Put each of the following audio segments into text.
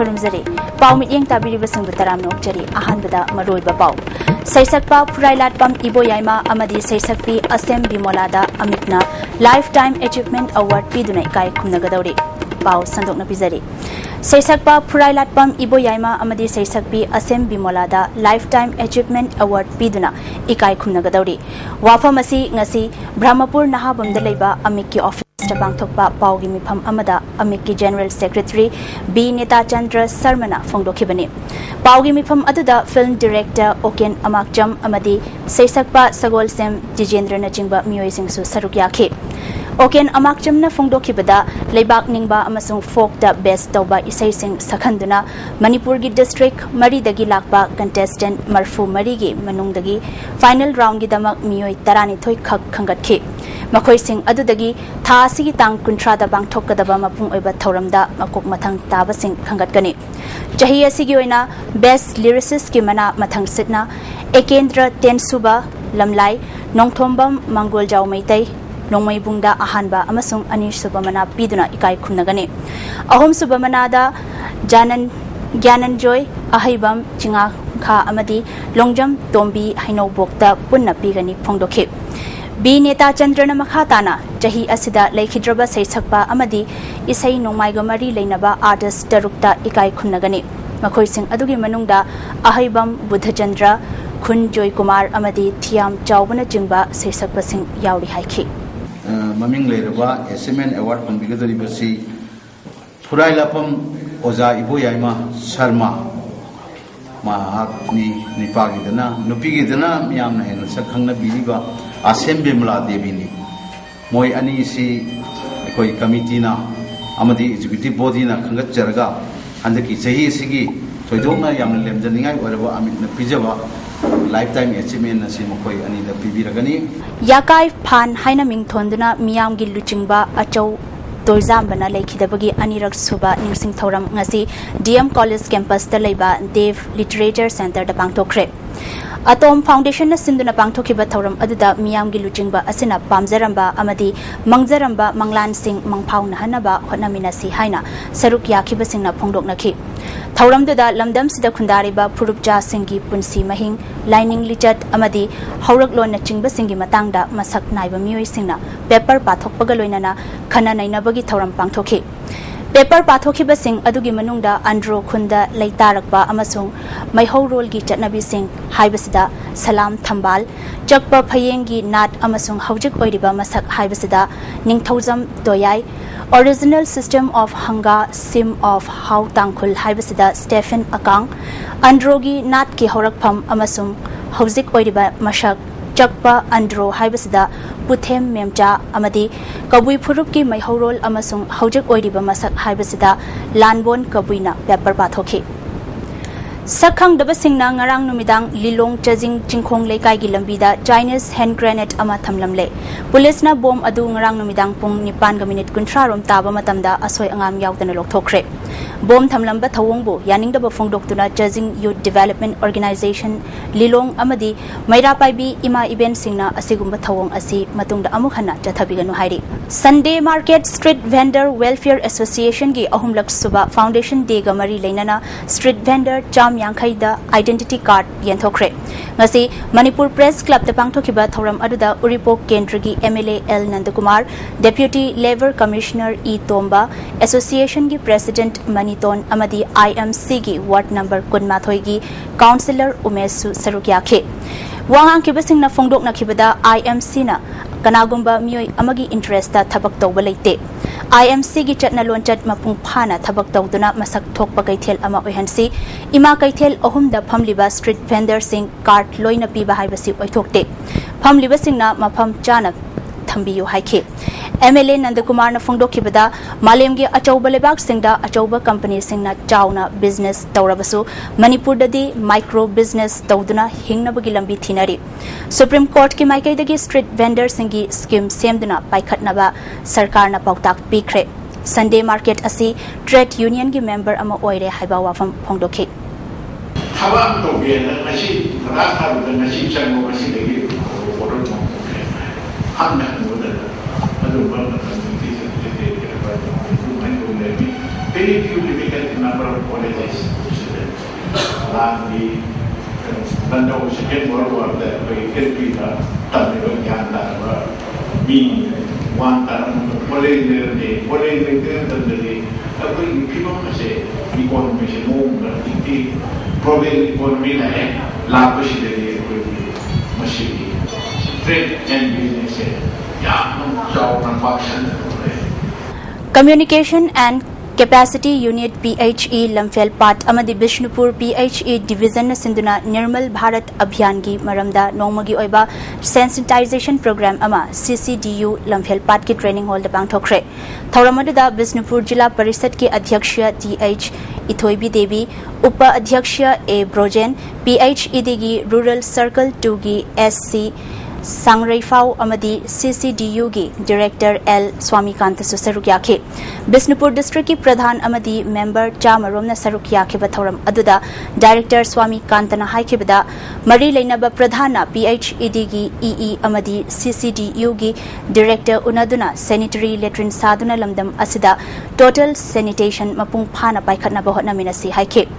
खुरुमजरी पाउ मियेंग ताबिरिबसिंग बुतराम नोकजरी अहानबदा मरोइबा पाउ सैसकपा फुराइलाटपम इबोयाइमा अमदी सैसकपी असेम बिमोलादा अमितना life time achievement award पीदुना इकाय खुमनगदौरी पाउ संदोकना पिजरी सैसकपा फुराइलाटपम इबोयाइमा अमदी सैसकपी असेम बिमोलादा लाइफ टाइम अचीवमेंट अवार्ड पीदुना इकाय खुमनगदौरी वाफम असि ngasi ब्रह्मपुर नाहाबमदा लेबा अमिककी ऑफिस पांथोकपा पाउगी मिफम अमदा अमिककी जनरल सेक्रेटरी बी नेता चंद्र शर्मना फोंदोखिबनी पाउगी मिफम अदुदा फिल्म डायरेक्टर ओकेन अमाकचम अमदी सैसकपा सगोलसेम जिजेंद्र नचिंबा मियोइसिंगसु सरुक याखि ओकेन अमाकचमना फोंदोखिबदा लेबाक निंगबा अमसुंग फोक द बेस्ट तौबा इसैसिंग सखंदुना मणिपुर की district मरीदगी Lakpa contestant मरफू मरीगी मनुंगदगी final round की दमक मियोइ 12 खक खंगतखि मखोइसिंग अदुदगी था सिगी तांग कुंथ्रादा पांगथोकदबा मपुंग ओइबा थौरमदा मकोक मथंग ताबसिंग खंगतकनि चही असिगी ओइना बेस्ट लिरिसिस्ट की मना मथंग सिटना एकेंद्र तेनसुबा लमलाई नोंगथोंबम मंगोलजाव मैतै नोंमैबुंगदा अहानबा अमसुंग अनिसुबा मना पीदुना इकाय खुमनगनि अहोमसुबा मनादा ज्ञानंजोय अहैबम चिंगा खा अमदी लोंगजम तोंबी हैनौबोक्ता पुन्ना पीगनि फोंदोखि बी नेता चंद्रना मखाताना चही असिदा लेखिद्रबा सैसकपा अमदी इसै नोंमाइगा मरी लेनबा आर्टिस्ट तरुक्ता इकाय खुमनगनि मखोइसिंग अदुगी मनुंगदा अहैबम बुद्धचंद्र खुन जोय कुमार अमदी थियाम चावबना चिंबा सैसकपसिंग यावरी हाइखि ममिंग लेरबा एसएमएन अवार्ड पंबिगदरिबसी फुराइलापम ओजा इबोयाइमा शर्मा माहाकनी निपागिदना नुपिगिदना मियामना हेन सखंगना बिलिबा असेम बिमला देवीनी मोय अनि सी कोई कमिटीना अमदी एग्जीक्यूटिव बॉडीना खंगचरगा हंदकी सही सिगी थोइदोकना यामना लेमजनिंगाय ओरबा अमितना पिजबा लाइफ टाइम अचीवमेंट नसी मकोई अनि द पिबिरगनी याकाय फान हाइना मिंगथोंदुना मियामगी लुचिंगबा अचौ तोइजामबना लेखिदबगी अनिरक सुबा निंगसिंग थौरम ngasi डीएम कॉलेज कैंपस द लेबा देव लिटरेचर सेंटर द पांगथोखरे अतोम फाउंडेशन न सिंधुना पांगथोखिबा थौरम अदुदा मियामगी लुचिंगबा असिना पामजरंबा अमदी मंगजरंबा मंगलान सिंह मंगफाउना हनबा होनामिनासी हाइना सरुक याखिबा सिंगना फोंदोकनखि थौरमदुदा लमदम सिदा खुंदारिबा फुरुपजा सिंगी पुंसी महिंग लाइनिंग लिचत अमदी हौरकलोन चिंगबा सिंगी मतंगदा मसक नाइबा मियोइ सिंगना पेपर पाथोकपगा लोइनाना खना नैनाबगी थौरम पांगथोखि पेपर पाथोखिबा सिंग अदुगी मनुंगदा अंड्रो खुंदा लैतारकपा अमसुंग मैहौ रोलगी चटनबी सिंग हाइबसिदा सलाम थंबाल चकपा फयेंगी नाट अमसुंग हौजिक ओइरिबा मसक हाइबसिदा निंगथौजम दोयाई ओरिजिनल सिस्टम ऑफ हंगा सिम ऑफ हाउ तांगखुल हाइबसिदा स्टेफन अकांग अंड्रोगी नाट की हौरकफम अमसुंग हौजिक ओइरिबा मसक चकपा अंड्रो हाइबसिदा पुथेम मेमचा अमदी कबुई फुरुप की मैहौरोल अमसुंग हौजिक ओइरिबा मसक हाइबसिदा लानबोन कबुइना paper पाथोखि सखंग दबसिंगना ngarang numidang lilong chajing chingkhong lekai gi lambida Chinese hand grenade ama thamlamle police na bom adu ngarang numidang pung 9:30 kunthra rom taba matamda asoi angam yaudana lokthokre bom thamlamba thawongbu yaningdaba phongdoktuna chajing youth development organization lilong amadi maira paibi ima event singna asigumba thawong asi matungda amuk hana chathabiganu hairi Sunday Market Street Vendor Welfare Association gi ahumlak suba foundation day ga mari leinana street vendor यांखैदा identity card येंथोखरे ngasi Manipur Press Club the pangthokiba thoram aduda Uripok Kendra MLA L Nandakumar Deputy Labor Commissioner E Tomba Association gi President Maniton amadi IMC gi Ward number Kunmathoi gi Councillor Umesu Sarukyakhe wangang kibasingna phongdokna khibada IMC na kanagumba mioi amagi interest ta thabak tawba leite IMC gi chatna lonchat mapung phana thabak tawduna masak thokpa kaithel ama oihansi ima kaithel ahum da phamliba street vendor sing cart loina piba haibasi oithokte phamliba singna mafam chana thambiyu haikhe MLA Nandakumar na phongdokhibada malemgi achauba lebak singda achauba company singna chauna business tawrabasu Manipur dadi micro business tawduna hingnabagi lambi thinari Supreme Court ki maikai dagi street vendor singi scheme semduna paikhatnaba sarkar na pautak pikre Sunday Market asi trade union gi member ama oire haiba wafam phongdokhi hawa to biena asi rat haru nasi chango asi dagi forum hamna adu bang very few limited number of colleges. The Banda of Second World War that we get people, Taliban Yanda, being one time, Polay the people say, economy, move, probably economy, lavish the machine, trade and business, Communication and Capacity Unit PHE Lamphel Part Amadi Bishnupur PHE Division Sinduna Nirmal Bharat Abhiyan gi maramda nongmagi oiba sensitization program ama CCDU Lamphel Part ki training hall da pangthokre Thauramada Bishnupur Jilla Parishad ki Adhyaksha DH Ithoibi Devi Upa Adhyaksha A Brojen PHE digi Rural Circle 2 gi SC Sangraifau Amadi CCDU gi Director L Swamikant Susarukyake Bisnupur District ki Pradhan Amadi Member Chamaromna Sarukyake Bathoram Aduda Director Swami Kantana Haikibada Mari Lainaba Pradhana PHED gi EE Amadi CCDU gi Director Unaduna Sanitary Latrine Saduna Lamdam Asida Total Sanitation Mapung Phana Paikhatna Bahotna Minasi Haike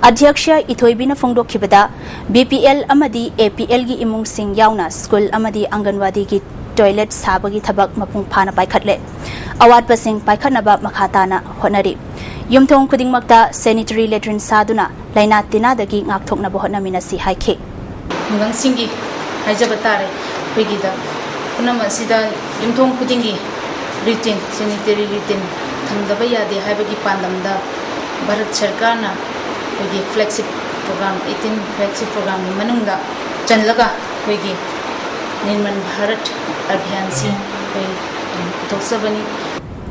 Adhyaksha Ithoibina Fongdokibada BPL Amadi APL gi Imung Sing Yauna School Amadi Anganwadi gi toilet sabagi thabak mapung phana paikhatle awat pasing paikhatnaba makhatana honari yumthong khudingmakta sanitary latrine saduna laina tina dagi ngakthokna bohna minasi haike ngang singi haijaba tare pegida punama sida yumthong khudingi routine sanitary routine thamdaba yade haibagi pandamda bharat sarkarna pegi flagship program 18 flagship program manungda chanlaga pegi Nirmal Bharat Abhiyan si Tosabani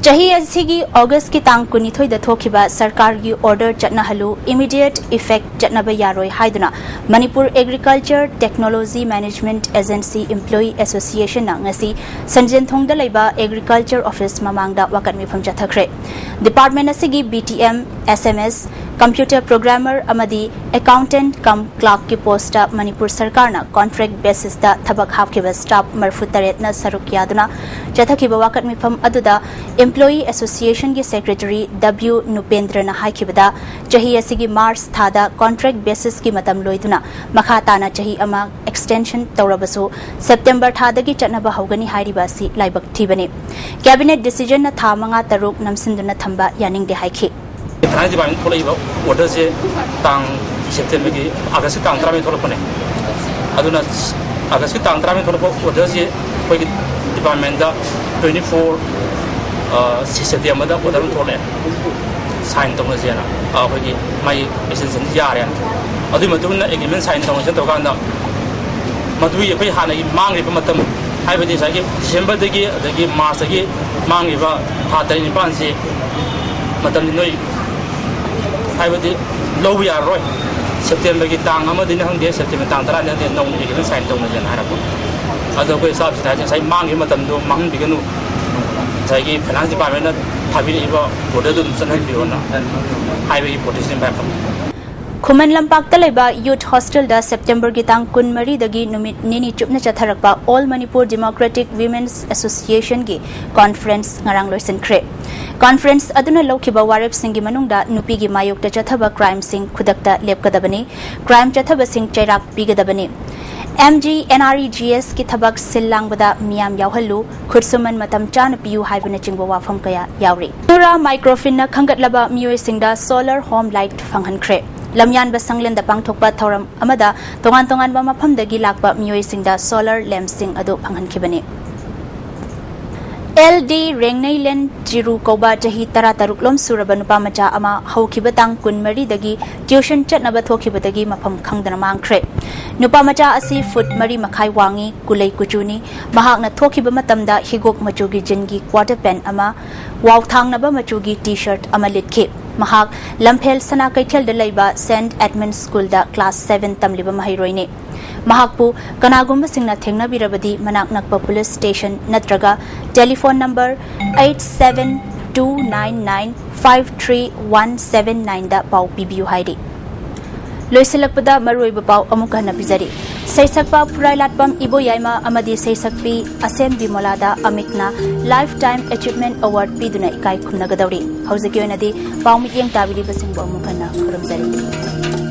Chahi asigi August ki tang kunithoi da thokiba sarkar gi order chatna halu immediate effect chatna ba yaroi haiduna Manipur Agriculture Technology Management Agency Employee Association na ngasi Sanjen Thongda laiba Agriculture Office mamangda wakat mifam chathakre Department asigi BTM SMS Computer Programmer Amadi Accountant cum Clerk ki posta Manipur Sarkar na contract basis da thabak hapkiba staff marfu taret na sarukyaduna chathakiba wakat mifam aduda Employee Association ki Secretary W Nupendra na haikibada chahi asigi Mars thada contract basis ki matam loiduna makhatana chahi ama extension tawrabasu September thada gi chatnaba haugani hairiba si laibak thibani Cabinet decision na thamanga taruk namsinduna thamba yaning de haiki Transit bank thola iba order se tang September ki August tang 3 thola pone aduna August tang 3 thola order se koi department da 24 September da order thola sign tong se na koi ki mai extension yare adu matuna agreement sign tong se to kan da madu ye koi hana gi mang ri matam hai ba de sa ki December dagi March dagi mang ri ba ha ta ni ban se matam ni noi Haibadi low we are right. September ki tang amadi na hangde September tang tara na nong ni kan sign tong na jan harapo. Ado ko sab sa sai mang hi matam do mang biganu. Sai ki finance department na thabi iba order dum san hai bi na. Highway protection back. Khuman Lampak Talaiba Youth Hostel da September gitang kunmari dagi numit nini chupna chatharakpa All Manipur Democratic Women's Association gi conference ngarang loisen kre conference aduna lokhiba warep singi manungda nupi gi mayok ta chathaba crime sing khudakta lepkadabani crime chathaba sing chairak pigadabani MG NREGS ki thabak sillangbada miyam yawhallu khursuman matam chana piu haibana chingba wafam kaya yawri Nura microfin na khangatlaba miyoi singda solar home light phanghan kre Lamyan basanglen da pangthokpa thoram amada tongan ba mafam dagi lakpa miyoi singda solar lamp sing adu phanghan khibani LD Rengnailen Jiru Koba Jahi Tara Taruklom Suraba Nupa Macha Ama Haukibatang Kunmari Dagi Tuition Chatnaba Thokibadagi Mapam Kangdana Mangkre Nupa Macha Asi Foot Mari Makai Wangi Kulei Kuchuni Mahakna Thokiba Matamda Higok Machugi Jingi Quarter Pen Ama Wauthang Naba Machugi T-shirt Ama Litke Mahak Lamphel Sana Kaitel de Laiba St. Edmund School da Class 7 Tamliba Mahiroine Mahakpu Kanagumba Singna Thengna Birabadi Manak Nakpa Police Station Natraga Telephone number 8729953179 da Pau PBU Haidi Loisilakpada Maroi Bapau Amukana Bizari Seisakpa Purailatpam Ibo Yaima Amadi Seisakpi Asem Bimolada Amitna Lifetime Achievement Award Piduna Ikai Kunagadauri. Hausakyonadi Paumit Yang Tabili Basing Bomukana Kurumzari.